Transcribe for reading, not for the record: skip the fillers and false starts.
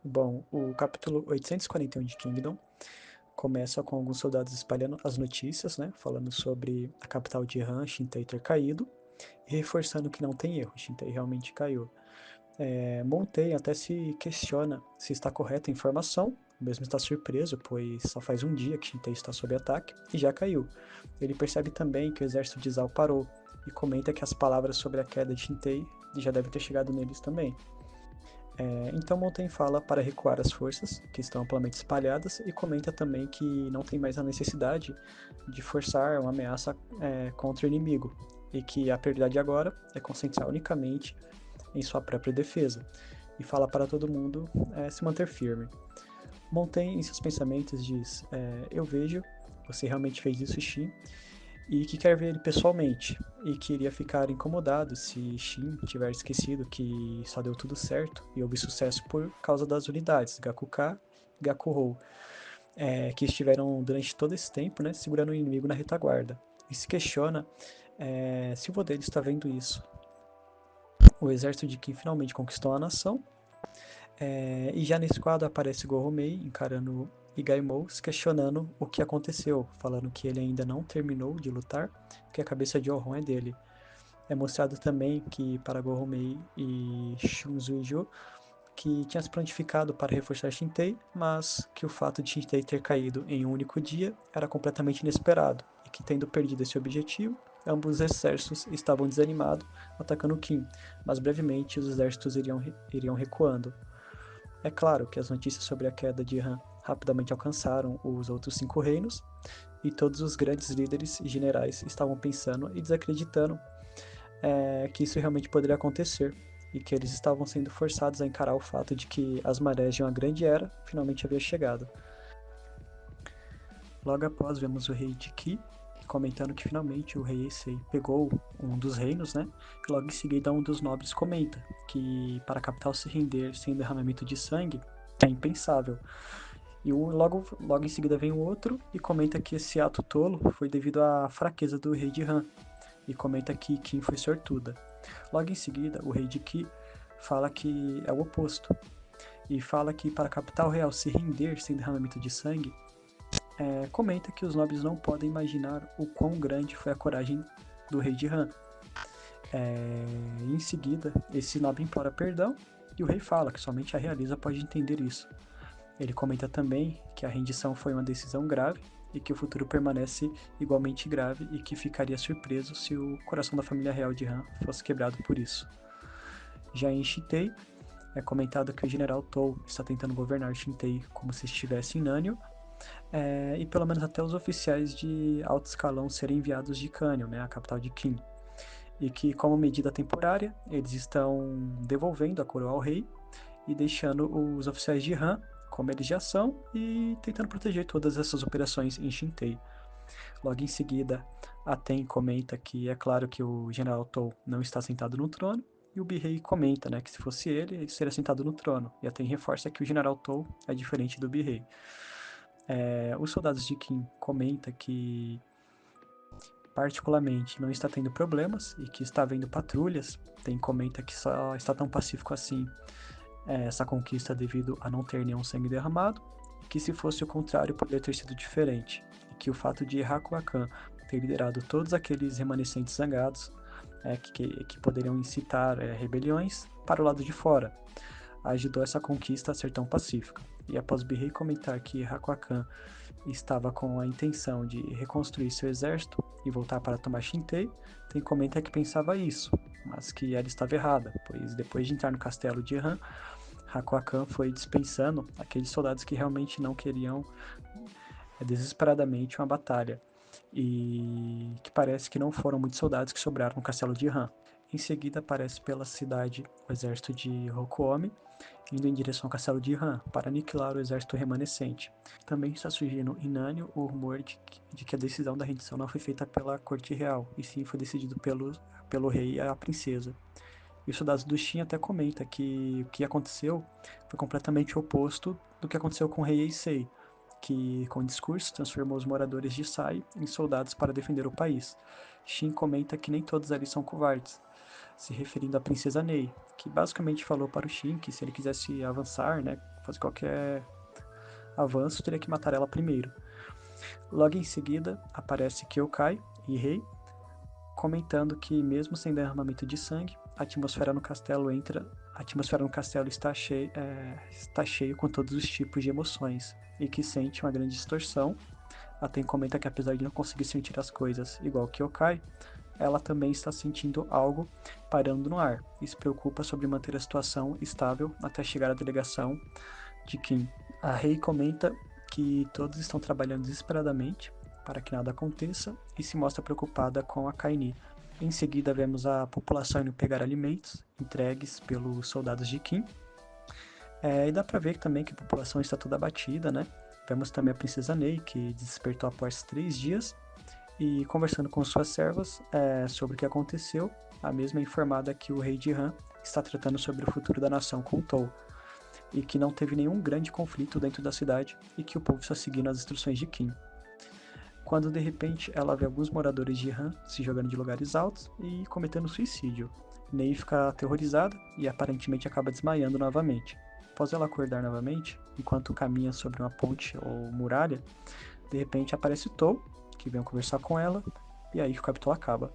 Bom, o capítulo 841 de Kingdom começa com alguns soldados espalhando as notícias, né, falando sobre a capital de Han, Shintai, ter caído, e reforçando que não tem erro, Shintai realmente caiu. Montei até se questiona se está correta a informação, mesmo está surpreso, pois só faz um dia que Shintai está sob ataque e já caiu. Ele percebe também que o exército de Zhao parou e comenta que as palavras sobre a queda de Shintai já devem ter chegado neles também. Então Montaigne fala para recuar as forças, que estão amplamente espalhadas, e comenta também que não tem mais a necessidade de forçar uma ameaça contra o inimigo, e que a prioridade agora é concentrar unicamente em sua própria defesa, e fala para todo mundo se manter firme. Montaigne, em seus pensamentos, diz: Eu vejo, você realmente fez isso, Shin, e que quer ver ele pessoalmente, e que iria ficar incomodado se Shin tiver esquecido que só deu tudo certo e houve sucesso por causa das unidades Gakuka e Gakuhou, que estiveram durante todo esse tempo, né, segurando o inimigo na retaguarda. E se questiona se o vô dele está vendo isso. O exército de Qin finalmente conquistou a nação, e já nesse quadro aparece Goromei encarando Igaimou, se questionando o que aconteceu, falando que ele ainda não terminou de lutar, porque a cabeça de Orhon é dele. É mostrado também que para Goromei e Shunzuiju que tinha se prontificado para reforçar Shintei, mas que o fato de Shintei ter caído em um único dia era completamente inesperado, e que tendo perdido esse objetivo, ambos os exércitos estavam desanimados, atacando Qin, mas brevemente os exércitos iriam recuando. É claro que as notícias sobre a queda de Han rapidamente alcançaram os outros 5 reinos, e todos os grandes líderes e generais estavam pensando e desacreditando que isso realmente poderia acontecer, e que eles estavam sendo forçados a encarar o fato de que as marés de uma grande era finalmente havia chegado. Logo após, vemos o rei de Qi comentando que finalmente o rei Eisei pegou um dos reinos, né? E logo em seguida um dos nobres comenta que para a capital se render sem derramamento de sangue é impensável. E logo em seguida vem o outro e comenta que esse ato tolo foi devido à fraqueza do rei de Han, e comenta que Qin foi sortuda. Logo em seguida, o rei de Qi fala que é o oposto, e fala que para a capital real se render sem derramamento de sangue, comenta que os nobres não podem imaginar o quão grande foi a coragem do rei de Han. Em seguida, esse nobre implora perdão, e o rei fala que somente a realeza pode entender isso. Ele comenta também que a rendição foi uma decisão grave e que o futuro permanece igualmente grave, e que ficaria surpreso se o coração da família real de Han fosse quebrado por isso. Já em Shintei, é comentado que o general Tou está tentando governar Shintei como se estivesse em Nânio, e pelo menos até os oficiais de alto escalão serem enviados de Canyon, né, a capital de Qin, e que, como medida temporária, eles estão devolvendo a coroa ao rei e deixando os oficiais de Han como eles já são, e tentando proteger todas essas operações em Shintei. Logo em seguida, a Ten comenta que é claro que o general Tou não está sentado no trono, e o Birrei comenta, né, que se fosse ele seria sentado no trono. E a Ten reforça que o general Tou é diferente do Birrei. Os soldados de Qin comenta que particularmente não está tendo problemas e que está vendo patrulhas. Ten comenta que só está tão pacífico assim essa conquista devido a não ter nenhum sangue derramado, e que se fosse o contrário poderia ter sido diferente, e que o fato de Hakuakan ter liderado todos aqueles remanescentes zangados que poderiam incitar rebeliões para o lado de fora ajudou essa conquista a ser tão pacífica. E após Birrei comentar que Hakuakan estava com a intenção de reconstruir seu exército e voltar para tomar Shintei, Ten comenta que pensava isso, mas que ela estava errada, pois depois de entrar no castelo de Han, Hakuakan foi dispensando aqueles soldados que realmente não queriam desesperadamente uma batalha, e que parece que não foram muitos soldados que sobraram no castelo de Han. Em seguida aparece pela cidade o exército de Rokuomi, indo em direção ao castelo de Han para aniquilar o exército remanescente. Também está surgindo em Nânio o rumor de que a decisão da rendição não foi feita pela corte real, e sim foi decidido pelo rei e a princesa. E o soldado do Shin até comenta que o que aconteceu foi completamente oposto do que aconteceu com o rei Eisei, que com o discurso transformou os moradores de Sai em soldados para defender o país. Shin comenta que nem todos ali são covardes, se referindo à princesa Ney, que basicamente falou para o Shin que se ele quisesse avançar, né, fazer qualquer avanço, teria que matar ela primeiro. Logo em seguida, aparece Kyokai e Rei, comentando que mesmo sem derramamento de sangue, a atmosfera no castelo está cheio com todos os tipos de emoções e que sente uma grande distorção. Até comenta que apesar de não conseguir sentir as coisas igual Kyokai, ela também está sentindo algo parando no ar e se preocupa sobre manter a situação estável até chegar à delegação de Kim. A Rei comenta que todos estão trabalhando desesperadamente para que nada aconteça e se mostra preocupada com a Kaini. Em seguida, vemos a população indo pegar alimentos entregues pelos soldados de Kim. E dá pra ver também que a população está toda abatida, né? Vemos também a princesa Ney, que despertou após 3 dias, e conversando com suas servas sobre o que aconteceu, a mesma é informada que o rei de Han está tratando sobre o futuro da nação com Tou, e que não teve nenhum grande conflito dentro da cidade, e que o povo está seguindo as instruções de Kim. Quando de repente ela vê alguns moradores de Han se jogando de lugares altos e cometendo suicídio. Ney fica aterrorizada e aparentemente acaba desmaiando novamente. Após ela acordar novamente, enquanto caminha sobre uma ponte ou muralha, de repente aparece Tou, que vem conversar com ela, e aí o capítulo acaba.